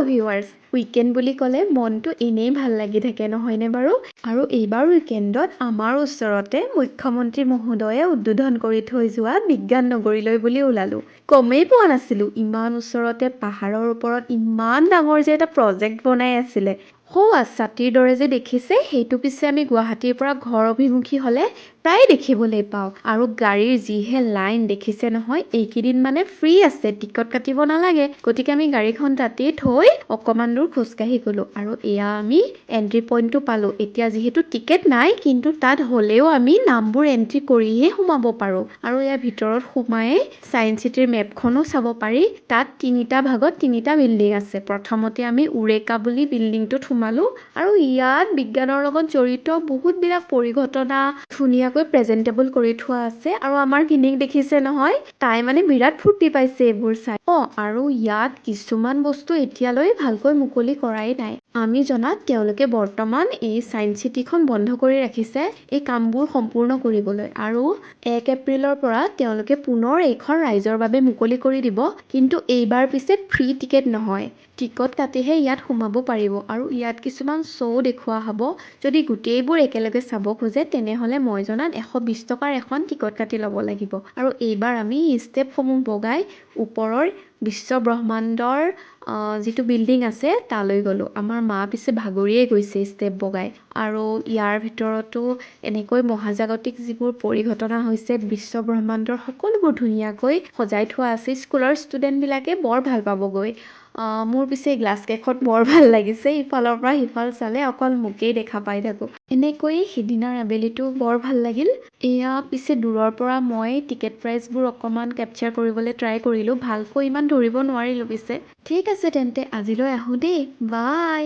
Viewers, weekend বুলি ক'লে মনটো এনেই ভাল লাগি থাকে নহয়নে বাৰু? আৰু এইবাৰ উইকেণ্ডত আমাৰ ওচৰতে মুখ্যমন্ত্ৰী মহোদয়ে উদ্বোধন কৰি থৈ যোৱা বিজ্ঞান নগৰীলৈ বুলি ওলালোঁ। গমেই পোৱা নাছিলোঁ ইমান ওচৰতে পাহাৰৰ ওপৰত ইমান ডাঙৰ যে এটা প্ৰজেক্ট বনাই আছিলে। ছাতিৰ দৰে যে দেখিছে, সেইটো পিছে আমি গুৱাহাটীৰ পৰা ঘৰ অভিমুখী হ'লে প্ৰায় দেখিবলৈ পাওঁ। আৰু গাড়ীৰ যিহে লাইন দেখিছে নহয়, এইকেইদিন মানে ফ্ৰী আছে, টিকট কাটিব নালাগে। গতিকে আমি গাড়ীখন তাতেই থৈ অকণমান দূৰ খোজকাঢ়ি গ'লোঁ। আৰু এয়া আমি এণ্ট্ৰি পইণ্টটো পালোঁ। এতিয়া যিহেতু টিকেট নাই, কিন্তু তাত হ'লেও আমি নামবোৰ এণ্ট্ৰি কৰিহে সোমাব পাৰোঁ। আৰু ইয়াৰ ভিতৰত সোমায়ে ছায়েন্স চিটিৰ মেপখনো চাব পাৰি। তাত 3টা ভাগত 3টা বিল্ডিং আছে। প্ৰথমতে আমি উৰেকা বুলি বিল্ডিংটোত সোমালোঁ। আৰু ইয়াত বিজ্ঞানৰ লগত জড়িত বহুতবিলাক পৰিঘটনা ধুনীয়াকৈ প্ৰেজেণ্টেবল কৰি থোৱা আছে। আৰু আমাৰ ভিনিক দেখিছে নহয়, তাই মানে বিৰাট ফূৰ্তি পাইছে এইবোৰ চাই। আৰু ইয়াত কিছুমান বস্তু এতিয়ালৈ ভালকৈ মুকলি কৰাই নাই। আমি জনাত তেওঁলোকে বৰ্তমান এই ছায়েন্স চিটিখন বন্ধ কৰি ৰাখিছে এই কামবোৰ সম্পূৰ্ণ কৰিবলৈ। আৰু 1 এপ্ৰিলৰ পৰা তেওঁলোকে পুনৰ এইখন ৰাইজৰ বাবে মুকলি কৰি দিব। কিন্তু এইবাৰ পিছে ফ্ৰী টিকেট নহয়, টিকট কাটিহে ইয়াত সোমাব পাৰিব। আৰু ইয়াত কিছুমান শ্ব' দেখুওৱা হ'ব। যদি গোটেইবোৰ একেলগে চাব খোজে, তেনেহ'লে মই জনাত 120 টকাৰ এখন টিকট কাটি ল'ব লাগিব। আৰু এইবাৰ আমি ষ্টেপসমূহ বগাই ওপৰৰ বিশ্ব ব্ৰহ্মাণ্ডৰ যিটো বিল্ডিং আছে তালৈ গ'লোঁ। আমাৰ মা পিছে ভাগৰিয়ে গৈছে ষ্টেপ বগাই। আৰু ইয়াৰ ভিতৰতো এনেকৈ মহাজাগতিক যিবোৰ পৰিঘটনা হৈছে বিশ্ব ব্ৰহ্মাণ্ডৰ, সকলোবোৰ ধুনীয়াকৈ সজাই থোৱা আছে। স্কুলৰ ষ্টুডেণ্টবিলাকে বৰ ভাল পাবগৈ। মোৰ পিছে গ্লাছকেইখন বৰ ভাল লাগিছে। ইফালৰ পৰা সিফাল চালে অকল মোকেই দেখা পাই থাকোঁ। এনেকৈয়ে সিদিনাৰ আবেলিটো বৰ ভাল লাগিল। এয়া পিছে দূৰৰ পৰা মই টিকেট প্ৰাইচবোৰ অকণমান কেপচাৰ কৰিবলৈ ট্ৰাই কৰিলোঁ। ভালকৈ ইমান ধৰিব নোৱাৰিলোঁ পিছে। ঠিক আছে তেন্তে আজিলৈ আহোঁ দেই, বাই।